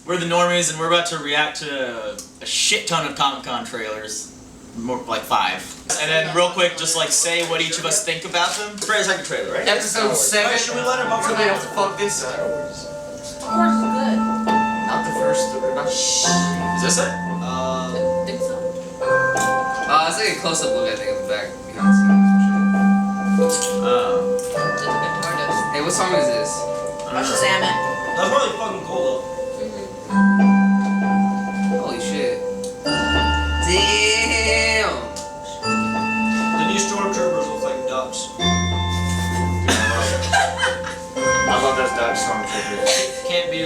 We're the Normies, and we're about to react to a shit ton of Comic-Con trailers. More like 5. And then real quick, just like say what each of us think about them. Trailer's like a trailer, right? Episode 7. Wait, should we let him up? Somebody else fuck this up. Star Wars is good. Not the first. Not Is this it? I think so. it's like a close-up look, I think, of the back behind the scenes. Just a good artist. Hey, what song is this? I'll Shazam it. That's really fucking cool Holy shit. Damn! though. The new stormtroopers look like ducks. I love those Dutch stormtroopers. Can't be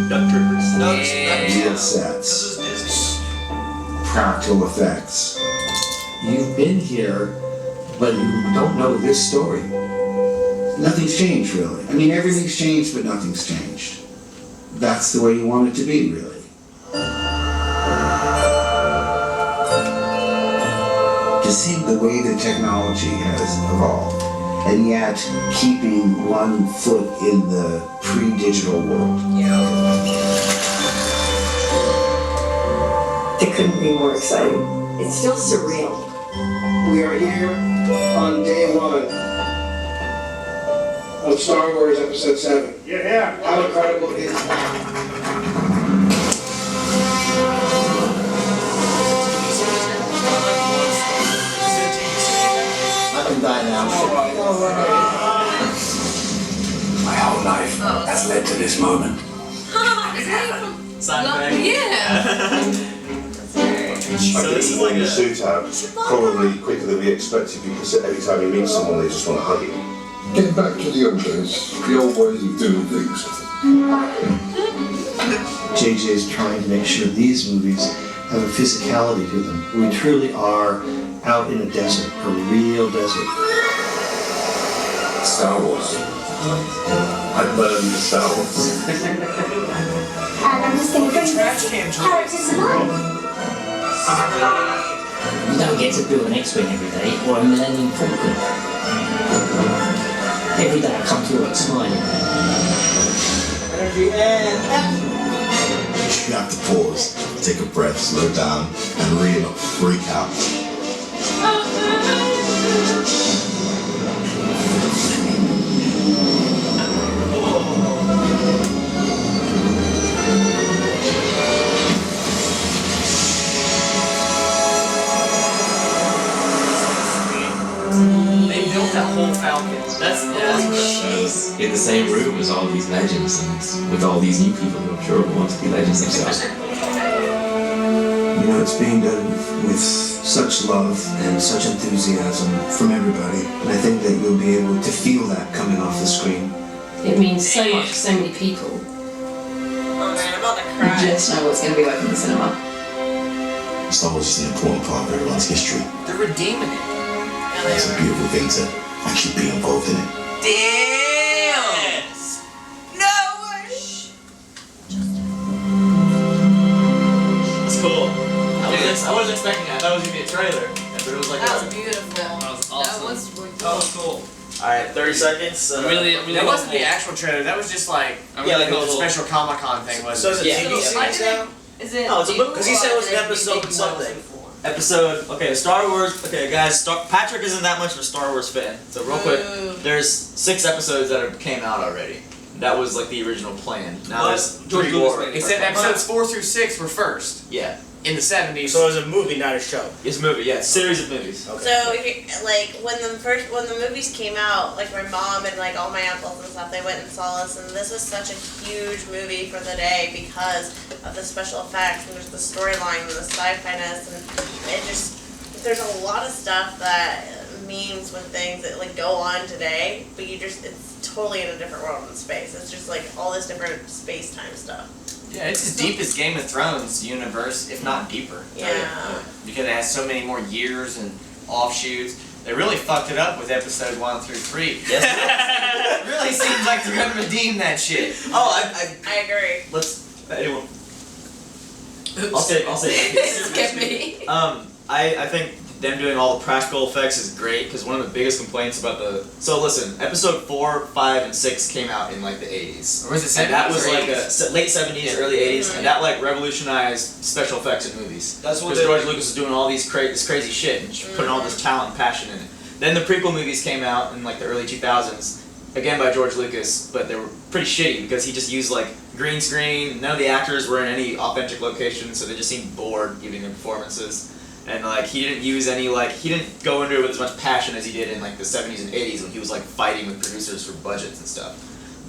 Duck troopers. Ducks. Real This sets, is Disney. practical effects. You've been here, but you don't know this story. Nothing's changed, really. I mean, everything's changed, but nothing's changed. That's the way you want it to be, really. To see the way the technology has evolved, and yet keeping one foot in the pre-digital world. It couldn't be more exciting. It's still surreal. We are here on day 1 of Star Wars Episode 7. Yeah. How incredible is that? I can die now. My whole life has led to this moment. Seinfeld. Yeah. So this is like a suit out, probably quicker than we expected, because every time you meet someone they just want to hug you. Get back to the old days, the old ways of doing things. JJ is trying to make sure these movies have a physicality to them. We truly are out in a desert, a real desert. Star Wars. I burned Star Wars. And I'm just going to bring these characters alive. You don't get to build an X-Wing every day, or a Millennium Falcon. Every day I come to work smiling. Energy and You have to pause, take a breath, slow down, and really not freak out. They built that whole Falcon. That's In the same room as all these legends and with all these new people who I'm sure will want to be legends themselves. You know, it's being done with such love and such enthusiasm from everybody. And I think that you'll be able to feel that coming off the screen. It means so much to so many people. Oh man, I'm about to cry. I just know what it's going to be like in the cinema. Star Wars is an important part of everyone's history. They're redeeming it. It's a beautiful thing to actually be involved in it. Damn! No way! That's cool. I wasn't expecting that. That was gonna be a trailer. But it was like That was beautiful. That was awesome. That was really That was cool. Alright, 30 seconds. That wasn't the actual trailer. That was just like a Yeah, like a little little- special Comic-Con thing. Was So is it Yeah. TV series now? Is it? No, it's a book, Because he said it was an episode something. Episode, okay, Star Wars, okay guys, Patrick isn't that much of a Star Wars fan, so real quick, there's 6 episodes that have came out already. That was like the original plan. Now there's George 3 Lucas more. made It said episodes 4 through 6 were first Yeah, in the 70s. So it was a movie, not a show. it's a movie, yeah, it's a series of movies. Okay. So, like, when the movies came out, like, my mom and, like, all my uncles and stuff, they went and saw us, and this was such a huge movie for the day because of the special effects, and there's the storyline, and the sci-fi-ness, and it just, there's a lot of stuff that means when things that, like, go on today, but it's totally in a different world in space. It's just, like, all this different space-time stuff. Yeah, it's as deep as Game of Thrones universe, if not deeper. Yeah. Because it has so many more years and offshoots. They really fucked it up with episode 1 through 3. Yes. It really seems like they're gonna redeem that shit. Oh, I agree. let's, anyone. I'll say Skip me. I think them doing all the practical effects is great because one of the biggest complaints about the listen, episode 4, 5, and 6 came out in like the 80s. Or was it 70s? And that was or like 80s? a late 70s, early 80s, and that like revolutionized special effects in movies. That's what because George Lucas was doing all these this crazy shit and putting all this talent and passion in it. Then the prequel movies came out in like the early 2000s, again by George Lucas, but they were pretty shitty because he just used like green screen. None of the actors were in any authentic locations, so they just seemed bored giving their performances. And like he didn't use any he didn't go into it with as much passion as he did in like the 70s and 80s when he was like fighting with producers for budgets and stuff.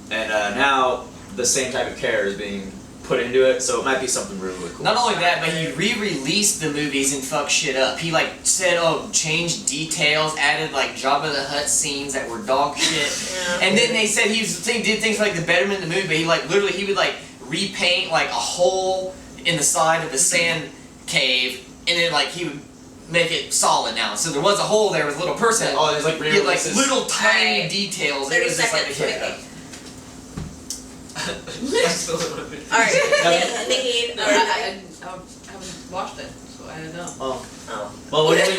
And now the same type of care is being put into it, so it might be something really, really cool. Not only that, but he re-released the movies and fucked shit up. He like said, changed details, added like Jabba the Hutt scenes that were dog shit. And then they said did things for like the betterment of the movie, but he like literally he would like repaint like a hole in the side of the sand cave, and then like he would make it solid now. So there was a hole there with a little person. Oh, there's like re-releases. Like little tiny details. 30 it was just like seconds. Alright. Nikki. I haven't watched it, so I don't know. Oh. Well, what did you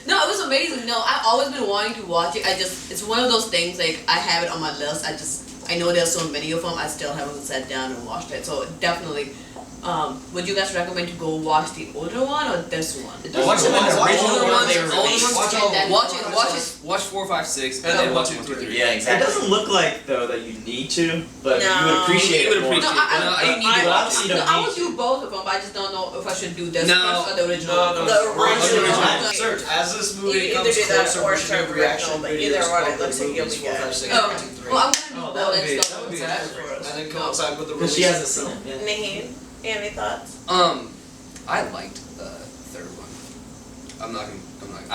No, it was amazing. No, I've always been wanting to watch it. It's one of those things, like, I have it on my list. I know there's so many of them. I still haven't sat down and watched it. So definitely, would you guys recommend to go watch the older one or this one? Watch the original one. Watch 4, 5, 6, and then watch 2, 3. Yeah, exactly. It doesn't look like though that you need to, but you would appreciate it more. I would do both of them, but I just don't know if I should do this first or the original. The original. Search as this movie You can comes either do that closer, or we should do start reaction original, but videos either one, it called looks like you'll be Movies 4, 5, 6, good. 1, 2, 3. Well, I'm gonna do both that would and be stuff. and then coincide with the Because she release. hasn't seen it. Yeah. Nikki, any thoughts? I liked the third one. I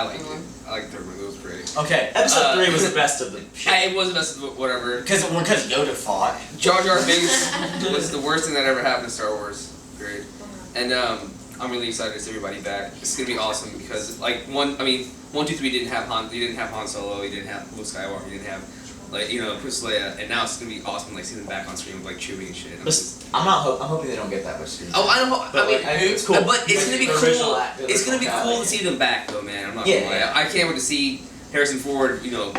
liked it. I liked the third one. It was pretty. Okay, episode 3 was the best of them. It was the best of whatever. Because Yoda fought. Jar Jar Binks was the worst thing that ever happened to Star Wars. Period. And I'm really excited to see everybody back. It's gonna be awesome because 1, 2, 3 didn't have Han. You didn't have Han Solo. You didn't have Luke Skywalker. You didn't have Princess Leia. And now it's gonna be awesome see them back on screen with Chewie and shit. I'm hoping they don't get that much screen. Oh, I don't. It's cool. But it's gonna be cool. It's gonna be cool to see them back, though, man. I'm not gonna lie. I can't wait to see Harrison Ford. Get out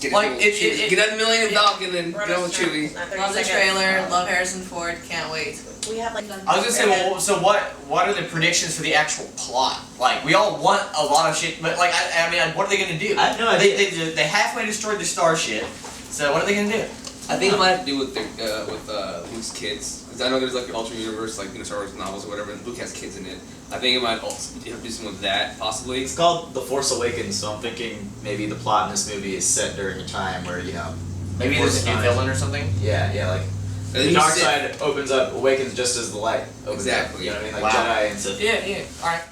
the Millennium Falcon and get on with Chewie. Love the trailer. Love Harrison Ford. Can't wait. We have I was gonna say, well, so what are the predictions for the actual plot? Like, we all want a lot of shit, but like, I mean, what are they gonna do? I have no idea. They halfway destroyed the starship, so what are they gonna do? I think it might have to do with Luke's kids. Because I know there's like the alternate universe, Star Wars novels or whatever, and Luke has kids in it. I think it might also do something with that, possibly. It's called The Force Awakens, so I'm thinking maybe the plot in this movie is set during a time where, maybe there's a new villain or something? Yeah, like the dark side opens up, awakens just as the light opens up. Exactly. You know what I mean? Like Jedi and Sith. Yeah, alright.